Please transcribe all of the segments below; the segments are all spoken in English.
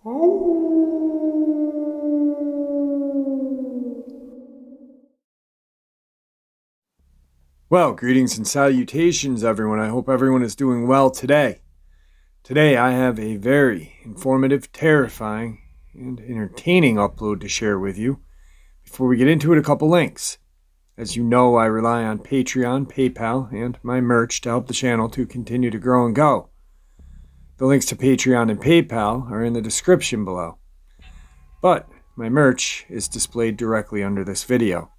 Well, greetings and salutations, everyone. I hope everyone is doing well today. Today, I have a very informative, terrifying, and entertaining upload to share with you. Before we get into it, a couple links. As you know, I rely on Patreon, PayPal, and my merch to help the channel to continue to grow and go. The links to Patreon and PayPal are in the description below. But my merch is displayed directly under this video.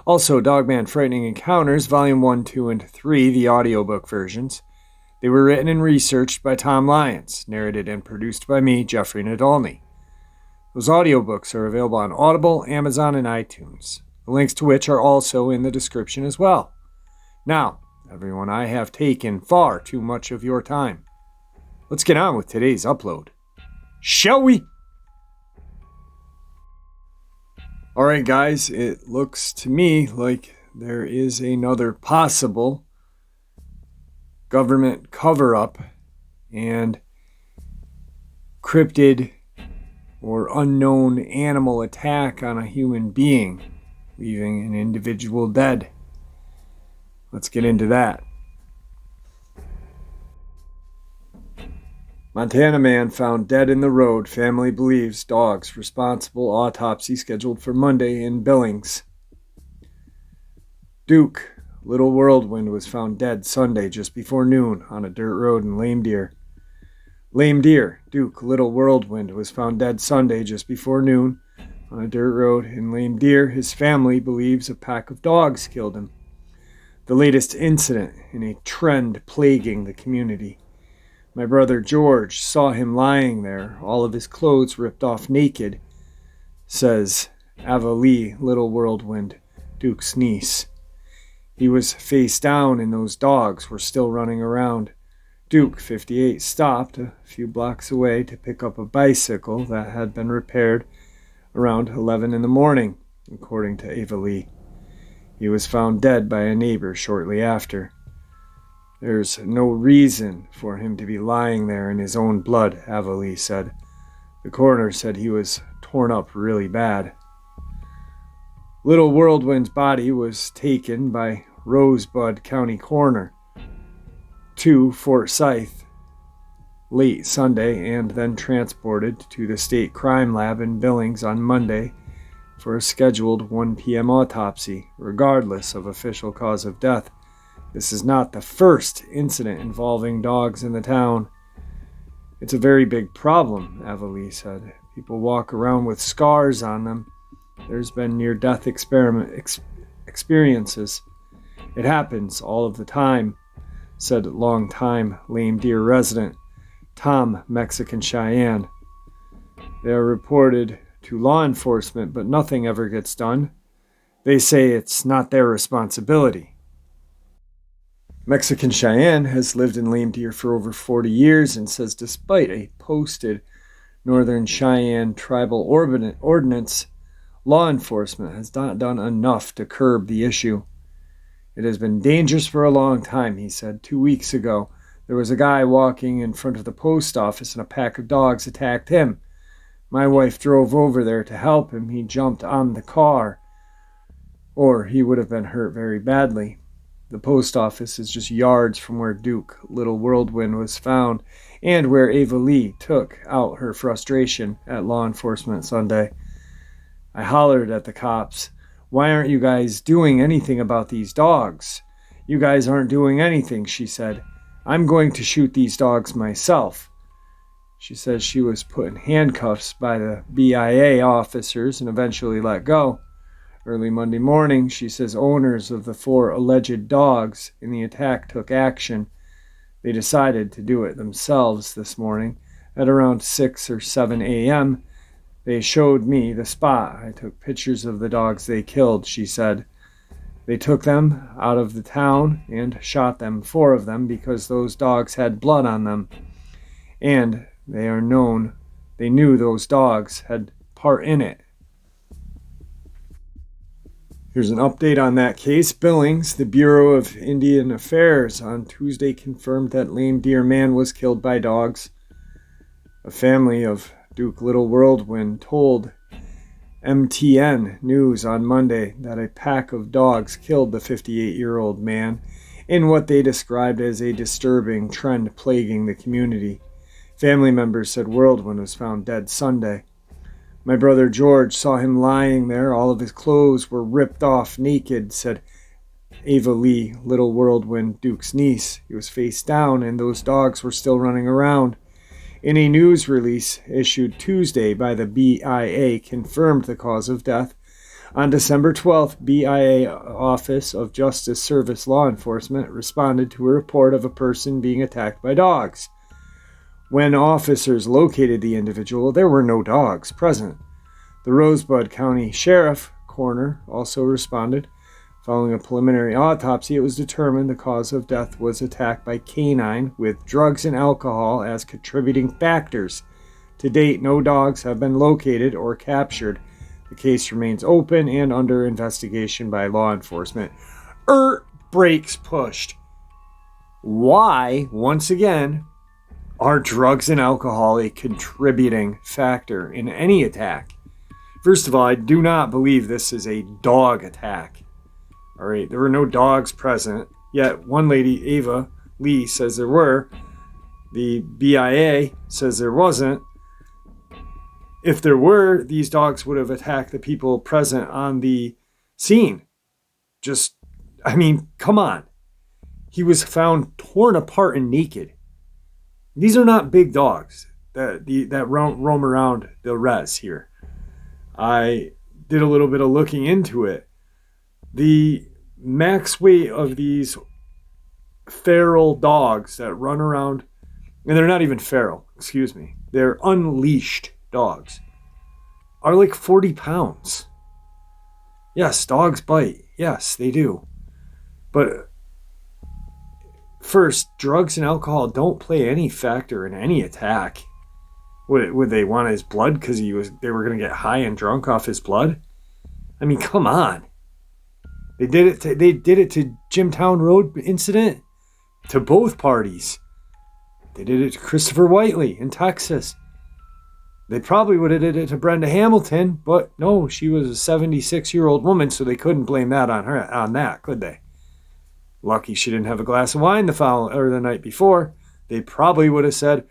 Also, Dogman Frightening Encounters, Volume 1, 2, and 3, the audiobook versions. They were written and researched by Tom Lyons, narrated and produced by me, Jeffrey Nadolny. Those audiobooks are available on Audible, Amazon, and iTunes, the links to which are also in the description as well. Now, everyone, I have taken far too much of your time. Let's get on with today's upload. Shall we? Alright guys, it looks to me like there is another possible government cover-up and cryptid or unknown animal attack on a human being, leaving an individual dead. Let's get into that. Montana man found dead in the road. Family believes dogs responsible. Autopsy scheduled for Monday in Billings. Duke, Little Whirlwind, was found dead Sunday just before noon on a dirt road in Lame Deer. Lame Deer, Duke, Little Whirlwind, was found dead Sunday just before noon on a dirt road in Lame Deer. His family believes a pack of dogs killed him. The latest incident in a trend plaguing the community. My brother George saw him lying there, all of his clothes ripped off naked, says Ava Lee, Little Whirlwind, Duke's niece. He was face down and those dogs were still running around. Duke, 58, stopped a few blocks away to pick up a bicycle that had been repaired around 11 in the morning, according to Ava Lee. He was found dead by a neighbor shortly after. There's no reason for him to be lying there in his own blood, Ava Lee said. The coroner said he was torn up really bad. Little Whirlwind's body was taken by Rosebud County Coroner to Fort Scythe late Sunday and then transported to the State Crime Lab in Billings on Monday for a scheduled 1 p.m. autopsy, regardless of official cause of death. This is not the first incident involving dogs in the town. It's a very big problem, Ava Lee said. People walk around with scars on them. There's been near-death experiences. It happens all of the time, said longtime Lame Deer resident Tom Mexican Cheyenne. They are reported to law enforcement, but nothing ever gets done. They say it's not their responsibility. Mexican Cheyenne has lived in Lame Deer for over 40 years and says despite a posted Northern Cheyenne tribal ordinance, law enforcement has not done enough to curb the issue. It has been dangerous for a long time, he said. 2 weeks ago, there was a guy walking in front of the post office and a pack of dogs attacked him. My wife drove over there to help him. He jumped on the car, or he would have been hurt very badly. The post office is just yards from where Duke, Little Whirlwind, was found and where Ava Lee took out her frustration at law enforcement Sunday. I hollered at the cops, "Why aren't you guys doing anything about these dogs? You guys aren't doing anything," she said. "I'm going to shoot these dogs myself." She says she was put in handcuffs by the BIA officers and eventually let go. Early Monday morning, she says owners of the 4 alleged dogs in the attack took action. They decided to do it themselves this morning. At around 6 or 7 a.m., they showed me the spot. I took pictures of the dogs they killed, she said. They took them out of the town and shot them, 4 of them, because those dogs had blood on them. And they knew those dogs had part in it. Here's an update on that case. Billings, the Bureau of Indian Affairs, on Tuesday confirmed that Lame Deer man was killed by dogs. A family of Duke Little Whirlwind told MTN News on Monday that a pack of dogs killed the 58-year-old man in what they described as a disturbing trend plaguing the community. Family members said Whirlwind was found dead Sunday. My brother George saw him lying there. All of his clothes were ripped off naked, said Ava Lee, Little Whirlwind, Duke's niece. He was face down and those dogs were still running around. In a news release issued Tuesday by the BIA confirmed the cause of death. On December 12th, BIA Office of Justice Service Law Enforcement responded to a report of a person being attacked by dogs. When officers located the individual, there were no dogs present. The Rosebud County Sheriff Coroner also responded. Following a preliminary autopsy, it was determined the cause of death was attack by canine with drugs and alcohol as contributing factors. To date, no dogs have been located or captured. The case remains open and under investigation by law enforcement. Brakes pushed. Why, once again, are drugs and alcohol a contributing factor in any attack? First of all, I do not believe this is a dog attack. All right, there were no dogs present, yet one lady, Ava Lee, says there were. The BIA says there wasn't. If there were, these dogs would have attacked the people present on the scene. Come on. He was found torn apart and naked. These are not big dogs that roam around the res here. I did a little bit of looking into it. The max weight of these feral dogs that run around, and they're not even feral, they're unleashed dogs, are like 40 pounds. Yes, dogs bite. Yes, they do. But first, drugs and alcohol don't play any factor in any attack. Would they want his blood because they were going to get high and drunk off his blood? I mean, come on. They did it to Jimtown Road incident, to both parties. They did it to Christopher Whiteley in Texas. They probably would have did it to Brenda Hamilton, but no, she was a 76-year-old woman, so they couldn't blame that on that, could they? Lucky she didn't have a glass of wine the night before. They probably would have said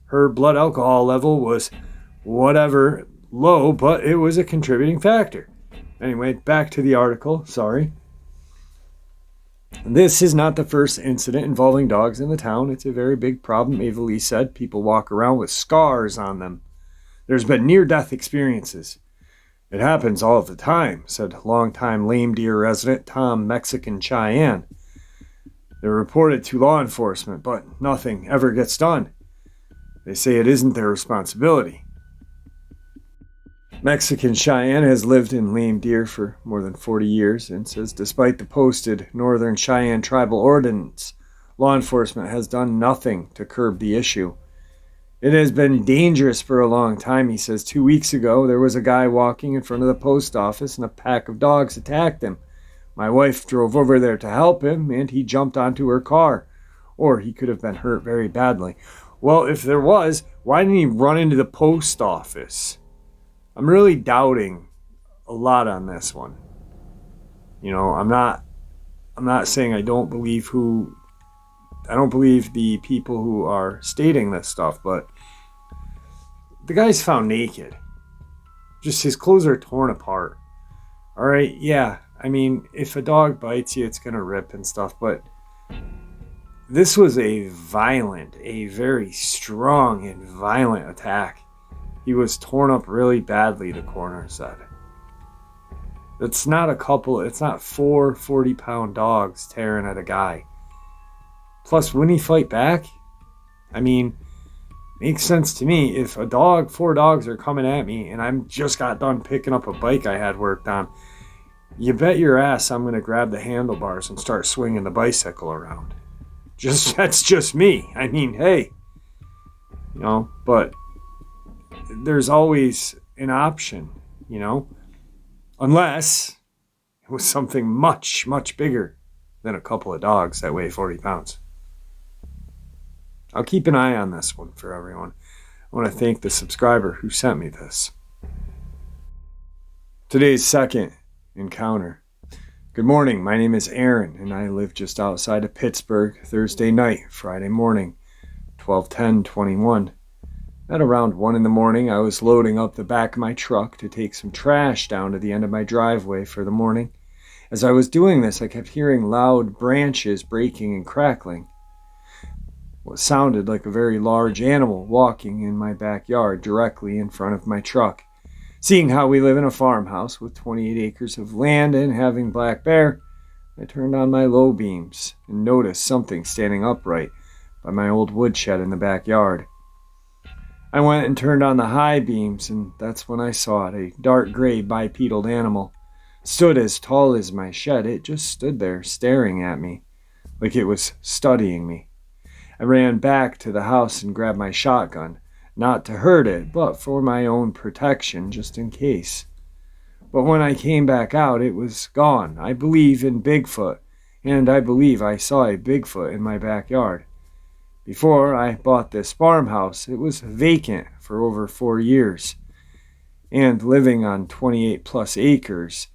her blood alcohol level was whatever low, but it was a contributing factor. Anyway, back to the article. Sorry. This is not the first incident involving dogs in the town. It's a very big problem, Ava Lee said. People walk around with scars on them. There's been near-death experiences. It happens all of the time, said longtime Lame Deer resident Tom Mexican Cheyenne. They're reported to law enforcement, but nothing ever gets done. They say it isn't their responsibility. Mexican Cheyenne has lived in Lame Deer for more than 40 years and says despite the posted Northern Cheyenne tribal ordinance, law enforcement has done nothing to curb the issue. It has been dangerous for a long time, he says. 2 weeks ago, there was a guy walking in front of the post office and a pack of dogs attacked him. My wife drove over there to help him and he jumped onto her car. Or he could have been hurt very badly. Well, if there was, why didn't he run into the post office? I'm really doubting a lot on this one. I'm not saying I don't believe the people who are stating this stuff, but the guy's found naked. Just his clothes are torn apart. All right, yeah. I mean, if a dog bites you, it's going to rip and stuff, but this was a very strong and violent attack. He was torn up really badly, the coroner said. It's not 4 40-pound dogs tearing at a guy. Plus, wouldn't he fight back? I mean, makes sense to me. If 4 dogs are coming at me and I'm just got done picking up a bike I had worked on, you bet your ass I'm going to grab the handlebars and start swinging the bicycle around. That's just me. I mean, hey, but there's always an option, unless it was something much, much bigger than a couple of dogs that weigh 40 pounds. I'll keep an eye on this one for everyone. I want to thank the subscriber who sent me this. Today's second encounter. Good morning, my name is Aaron, and I live just outside of Pittsburgh, Thursday night, Friday morning, 12/10/21. At around 1 in the morning, I was loading up the back of my truck to take some trash down to the end of my driveway for the morning. As I was doing this, I kept hearing loud branches breaking and crackling. What sounded like a very large animal walking in my backyard directly in front of my truck. Seeing how we live in a farmhouse with 28 acres of land and having black bear, I turned on my low beams and noticed something standing upright by my old woodshed in the backyard. I went and turned on the high beams, and that's when I saw it, a dark gray bipedal animal. Stood as tall as my shed. It just stood there staring at me, like it was studying me. I ran back to the house and grabbed my shotgun, not to hurt it, but for my own protection, just in case. But when I came back out, it was gone. I believe in Bigfoot, and I believe I saw a Bigfoot in my backyard. Before I bought this farmhouse, it was vacant for over 4 years, and living on 28 plus acres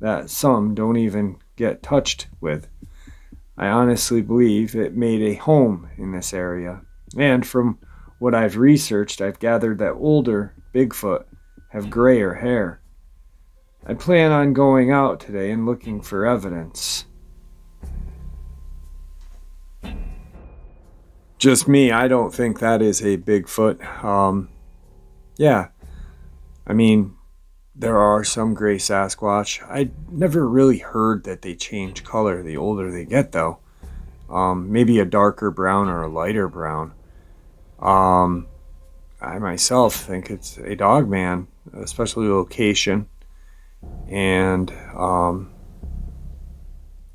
that some don't even get touched with. I honestly believe it made a home in this area, and from what I've researched, I've gathered that older Bigfoot have grayer hair. I plan on going out today and looking for evidence. Just me, I don't think that is a Bigfoot. There are some gray Sasquatch. I never really heard that they change color the older they get, though. Maybe a darker brown or a lighter brown. I myself think it's a Dogman, especially location, and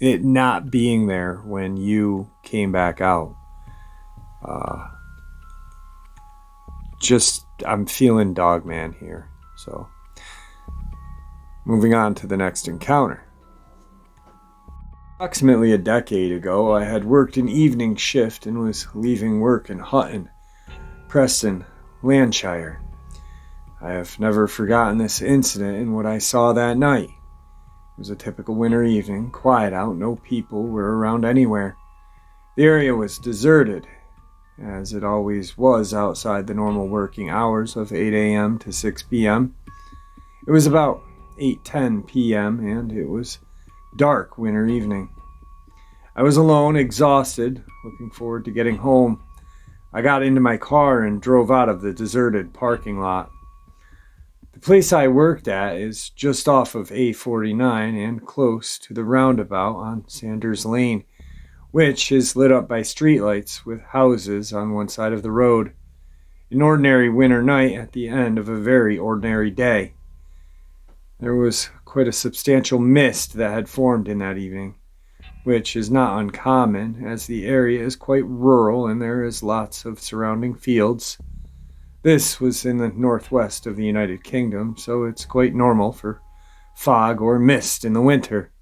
it not being there when you came back out. I'm feeling Dogman here. So, moving on to the next encounter. Approximately a decade ago, I had worked an evening shift and was leaving work in Hutton, Preston, Lancashire. I have never forgotten this incident and what I saw that night. It was a typical winter evening, quiet out, no people were around anywhere. The area was deserted, as it always was outside the normal working hours of 8 a.m. to 6 p.m. It was about 8:10 p.m. and it was dark winter evening. I was alone, exhausted, looking forward to getting home. I got into my car and drove out of the deserted parking lot. The place I worked at is just off of A49 and close to the roundabout on Sanders Lane, which is lit up by streetlights with houses on one side of the road. An ordinary winter night at the end of a very ordinary day. There was quite a substantial mist that had formed in that evening, which is not uncommon as the area is quite rural and there is lots of surrounding fields. This was in the northwest of the United Kingdom, so it's quite normal for fog or mist in the winter.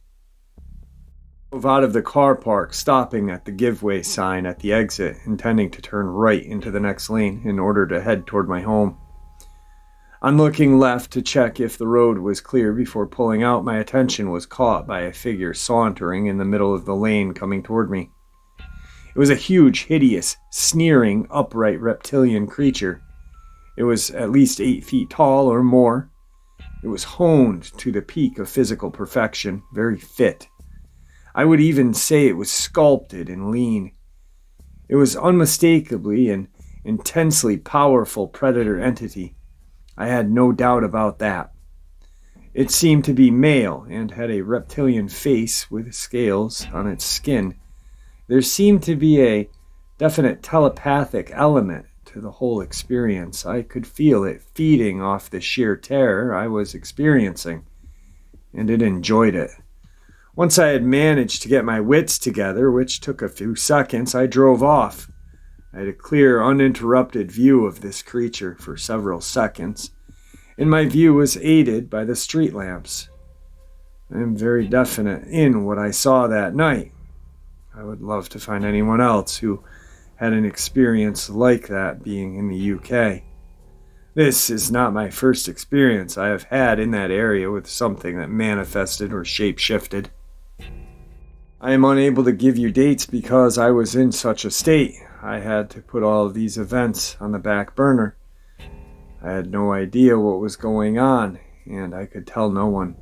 I drove out of the car park, stopping at the give way sign at the exit, intending to turn right into the next lane in order to head toward my home. On looking left to check if the road was clear before pulling out, my attention was caught by a figure sauntering in the middle of the lane coming toward me. It was a huge, hideous, sneering, upright reptilian creature. It was at least 8 feet tall or more. It was honed to the peak of physical perfection, very fit. I would even say it was sculpted and lean. It was unmistakably an intensely powerful predator entity. I had no doubt about that. It seemed to be male and had a reptilian face with scales on its skin. There seemed to be a definite telepathic element to the whole experience. I could feel it feeding off the sheer terror I was experiencing, and it enjoyed it. Once I had managed to get my wits together, which took a few seconds, I drove off. I had a clear, uninterrupted view of this creature for several seconds, and my view was aided by the street lamps. I am very definite in what I saw that night. I would love to find anyone else who had an experience like that being in the UK. This is not my first experience I have had in that area with something that manifested or shape-shifted. I am unable to give you dates because I was in such a state. I had to put all of these events on the back burner. I had no idea what was going on, and I could tell no one.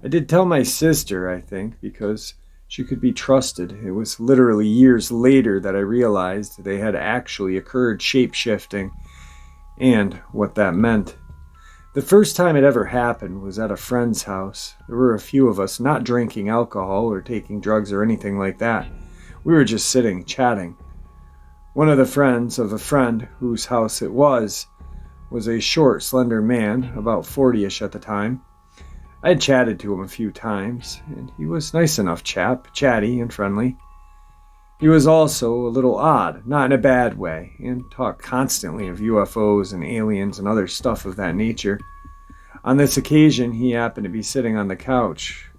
I did tell my sister, I think, because she could be trusted. It was literally years later that I realized they had actually occurred, shape-shifting, and what that meant. The first time it ever happened was at a friend's house. There were a few of us, not drinking alcohol or taking drugs or anything like that. We were just sitting, chatting. One of the friends of a friend whose house it was a short, slender man, about 40-ish at the time. I had chatted to him a few times, and he was nice enough chap, chatty and friendly. He was also a little odd, not in a bad way, and talked constantly of UFOs and aliens and other stuff of that nature. On this occasion, he happened to be sitting on the couch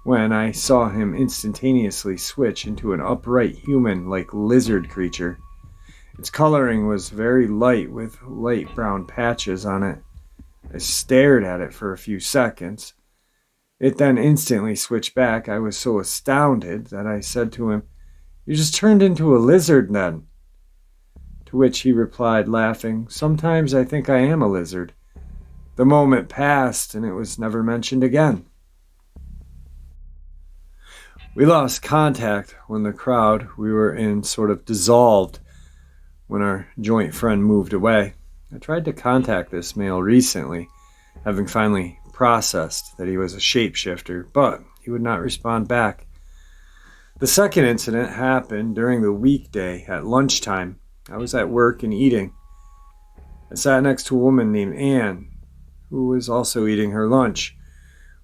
when I saw him instantaneously switch into an upright human-like lizard creature. Its coloring was very light with light brown patches on it. I stared at it for a few seconds. It then instantly switched back. I was so astounded that I said to him, "You just turned into a lizard then." To which he replied, laughing, "Sometimes I think I am a lizard." The moment passed and it was never mentioned again. We lost contact when the crowd we were in sort of dissolved when our joint friend moved away. I tried to contact this male recently, having finally processed that he was a shapeshifter, but he would not respond back. The second incident happened during the weekday at lunchtime. I was at work and eating. I sat next to a woman named Anne, who was also eating her lunch.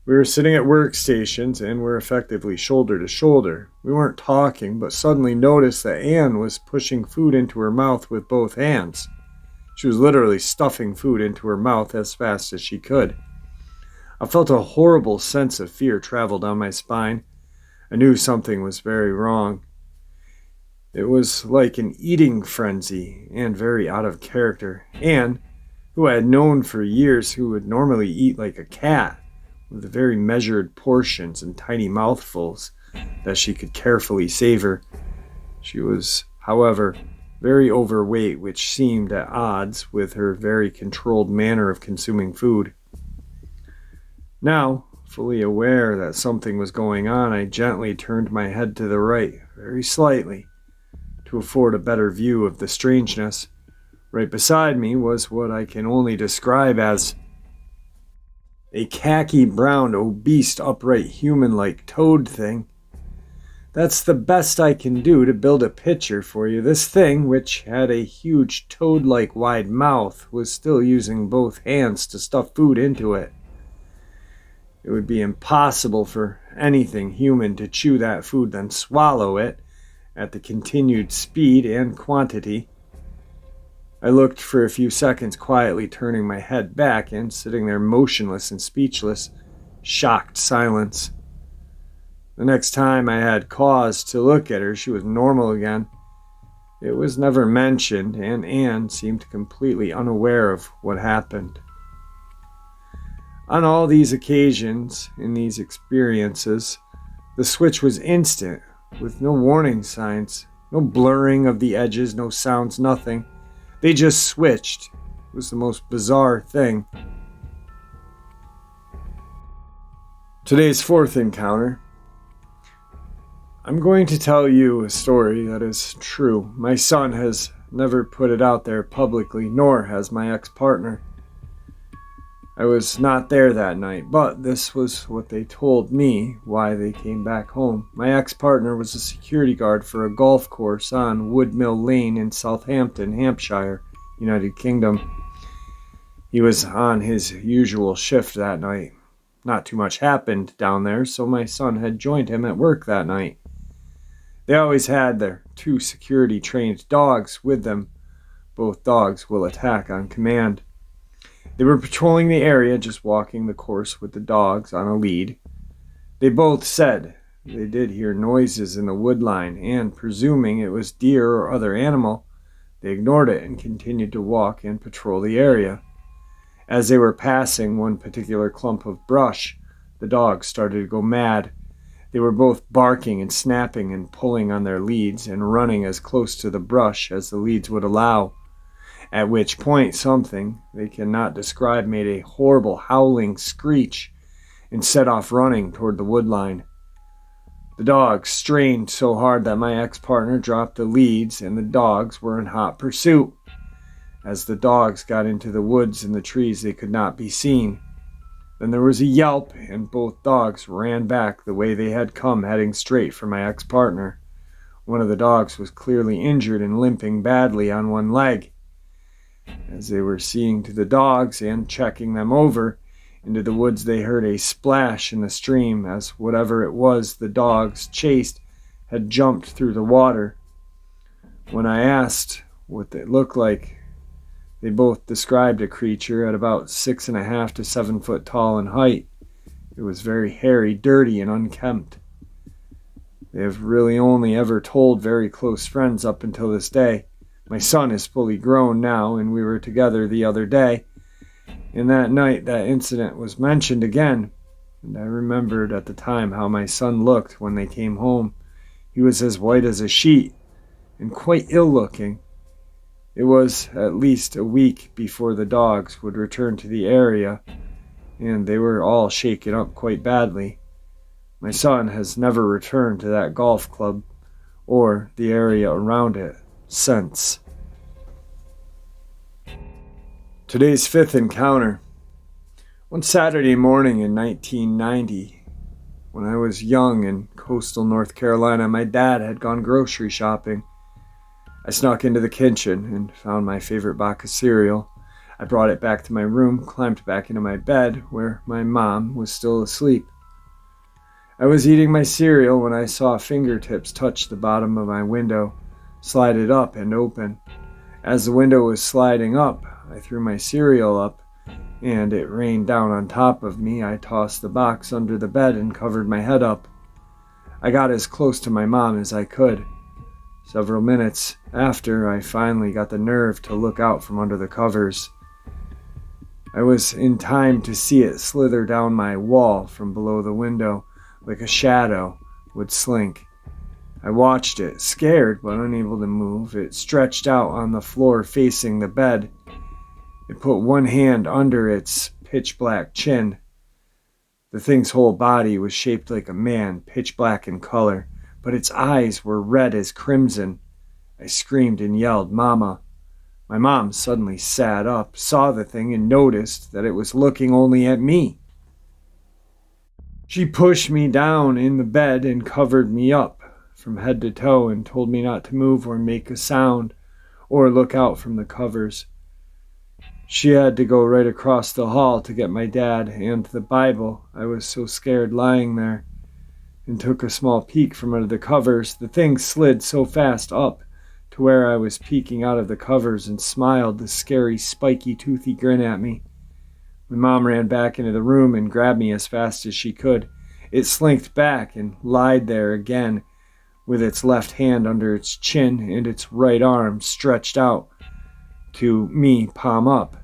We were sitting at workstations and were effectively shoulder to shoulder. We weren't talking, but suddenly noticed that Anne was pushing food into her mouth with both hands. She was literally stuffing food into her mouth as fast as she could. I felt a horrible sense of fear travel down my spine. I knew something was very wrong. It was like an eating frenzy and very out of character. Anne, who I had known for years, who would normally eat like a cat, with very measured portions and tiny mouthfuls that she could carefully savor. She was, however, very overweight, which seemed at odds with her very controlled manner of consuming food. Now, fully aware that something was going on, I gently turned my head to the right, very slightly, to afford a better view of the strangeness. Right beside me was what I can only describe as a khaki-brown, obese, upright, human-like toad thing. That's the best I can do to build a picture for you. This thing, which had a huge toad-like wide mouth, was still using both hands to stuff food into it. It would be impossible for anything human to chew that food, then swallow it at the continued speed and quantity. I looked for a few seconds, quietly turning my head back and sitting there motionless and speechless, shocked silence. The next time I had cause to look at her, she was normal again. It was never mentioned, and Anne seemed completely unaware of what happened. On all these occasions, in these experiences, the switch was instant, with no warning signs, no blurring of the edges, no sounds, nothing. They just switched. It was the most bizarre thing. Today's fourth encounter. I'm going to tell you a story that is true. My son has never put it out there publicly, nor has my ex-partner. I was not there that night, but this was what they told me why they came back home. My ex-partner was a security guard for a golf course on Woodmill Lane in Southampton, Hampshire, United Kingdom. He was on his usual shift that night. Not too much happened down there, so my son had joined him at work that night. They always had their 2 security-trained dogs with them. Both dogs will attack on command. They were patrolling the area, just walking the course with the dogs on a lead. They both said they did hear noises in the wood line, and presuming it was deer or other animal, They ignored it and continued to walk and patrol the area. As they were passing one particular clump of brush, the dogs started to go mad. They were both barking and snapping and pulling on their leads and running as close to the brush as the leads would allow, at which point something they cannot describe made a horrible howling screech and set off running toward the woodline. The dogs strained so hard that my ex-partner dropped the leads and the dogs were in hot pursuit. As the dogs got into the woods and the trees, they could not be seen. Then there was a yelp, and both dogs ran back the way they had come, heading straight for my ex-partner. One of the dogs was clearly injured and limping badly on one leg. As they were seeing to the dogs and checking them over into the woods, they heard a splash in the stream as whatever it was the dogs chased had jumped through the water. When I asked what it looked like, they both described a creature at about 6.5 to 7 foot tall in height. It was very hairy, dirty, and unkempt. They have really only ever told very close friends up until this day. My son is fully grown now, and we were together the other day. And that night, that incident was mentioned again. And I remembered at the time how my son looked when they came home. He was as white as a sheet, and quite ill-looking. It was at least a week before the dogs would return to the area, and they were all shaken up quite badly. My son has never returned to that golf club or the area around it since. Today's fifth encounter. One Saturday morning in 1990, when I was young in coastal North Carolina, my dad had gone grocery shopping. I snuck into the kitchen and found my favorite box of cereal. I brought it back to my room, climbed back into my bed where my mom was still asleep. I was eating my cereal when I saw fingertips touch the bottom of my window, slide it up and open. As the window was sliding up, I threw my cereal up and it rained down on top of me. I tossed the box under the bed and covered my head up. I got as close to my mom as I could. Several minutes after, I finally got the nerve to look out from under the covers. I was in time to see it slither down my wall from below the window like a shadow would slink. I watched it, scared but unable to move. It stretched out on the floor facing the bed. It put one hand under its pitch-black chin. The thing's whole body was shaped like a man, pitch black in color, but its eyes were red as crimson. I screamed and yelled, "Mama!" My mom suddenly sat up, saw the thing, and noticed that it was looking only at me. She pushed me down in the bed and covered me up from head to toe and told me not to move or make a sound or look out from the covers. She had to go right across the hall to get my dad and the Bible. I was so scared lying there and took a small peek from under the covers. The thing slid so fast up to where I was peeking out of the covers and smiled the scary, spiky, toothy grin at me. My mom ran back into the room and grabbed me as fast as she could. It slinked back and lied there again with its left hand under its chin and its right arm stretched out to me, palm up.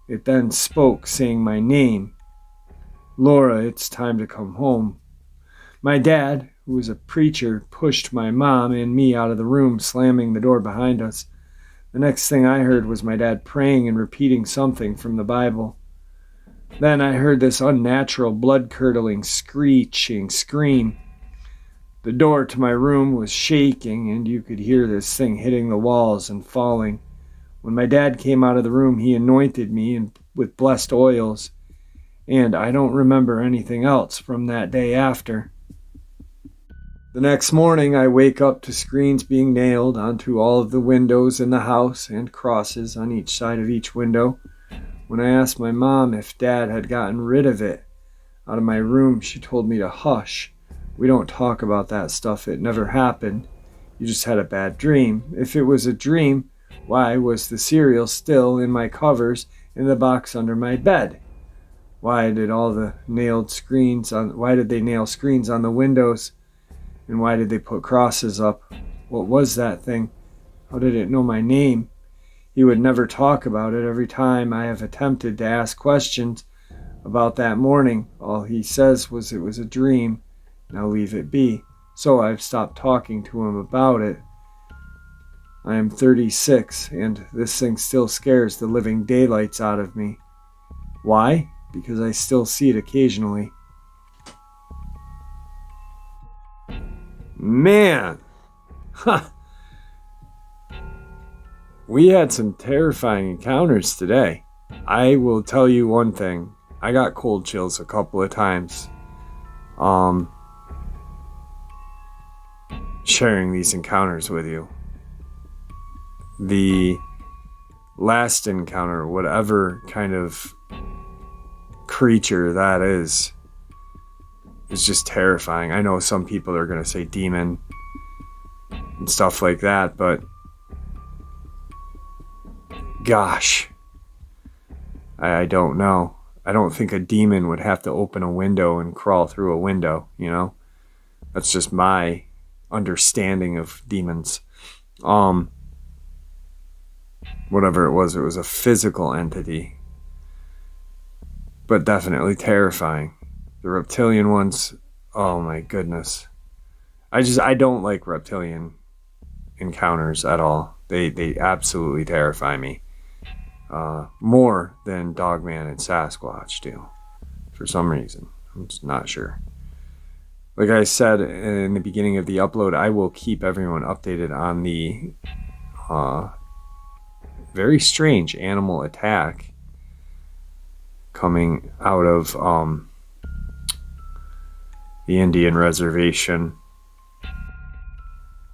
It then spoke, saying my name. "Laura, it's time to come home." My dad, who was a preacher, pushed my mom and me out of the room, slamming the door behind us. The next thing I heard was my dad praying and repeating something from the Bible. Then I heard this unnatural, blood-curdling, screeching scream. The door to my room was shaking, and you could hear this thing hitting the walls and falling. When my dad came out of the room, he anointed me with blessed oils, and I don't remember anything else from that day after. The next morning, I wake up to screens being nailed onto all of the windows in the house and crosses on each side of each window. When I asked my mom if Dad had gotten rid of it out of my room, she told me to hush. "We don't talk about that stuff. It never happened. You just had a bad dream. If it was a dream, why was the cereal still in my covers in the box under my bed? Why did they nail screens on the windows? And why did they put crosses up? What was that thing? How did it know my name? He would never talk about it. Every time I have attempted to ask questions about that morning, all he says was it was a dream. Now leave it be. So I've stopped talking to him about it. I am 36, and this thing still scares the living daylights out of me. Why? Because I still see it occasionally. Man! Ha! We had some terrifying encounters today. I will tell you one thing. I got cold chills a couple of times. Sharing these encounters with you. The last encounter, whatever kind of creature that is just terrifying. I know some people are going to say demon and stuff like that, but gosh, I don't know. I don't think a demon would have to open a window and crawl through a window, you know? That's just my understanding of demons. Whatever it was a physical entity. But definitely terrifying. The reptilian ones, oh my goodness. I don't like reptilian encounters at all. They absolutely terrify me. More than Dogman and Sasquatch do. For some reason. I'm just not sure. Like I said in the beginning of the upload, I will keep everyone updated on the very strange animal attack coming out of the Indian reservation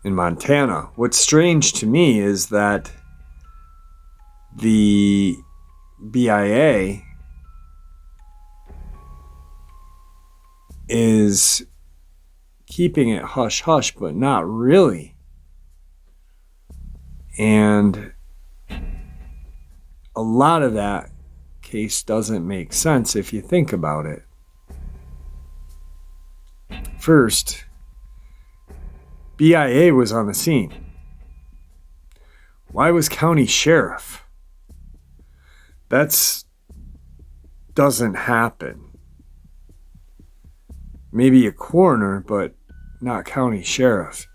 in Montana. What's strange to me is that the BIA is keeping it hush-hush, but not really. And a lot of that case doesn't make sense if you think about it. First, BIA was on the scene. Why was county sheriff? That doesn't happen. Maybe a coroner, but not county sheriff.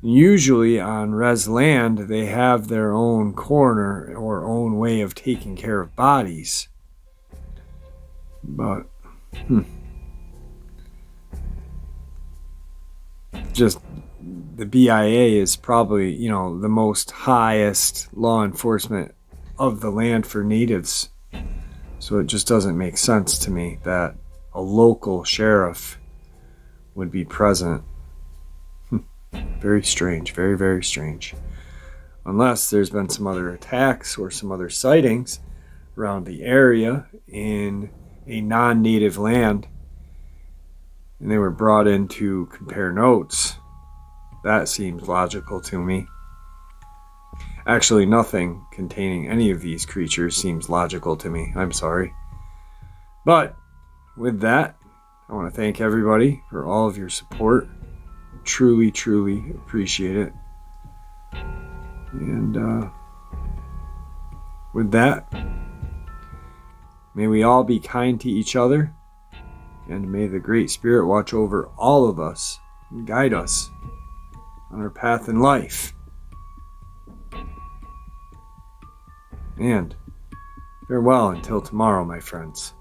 Usually on res land, they have their own coroner or own way of taking care of bodies. But, just the BIA is probably, the most highest law enforcement of the land for natives. So it just doesn't make sense to me that a local sheriff would be present. Very strange, very, very strange. Unless there's been some other attacks or some other sightings around the area in a non-native land, and they were brought in to compare notes. That seems logical to me. Actually, nothing containing any of these creatures seems logical to me. I'm sorry. But with that, I want to thank everybody for all of your support. Truly, truly appreciate it. And with that, may we all be kind to each other, and may the Great Spirit watch over all of us and guide us on our path in life. And farewell until tomorrow, my friends.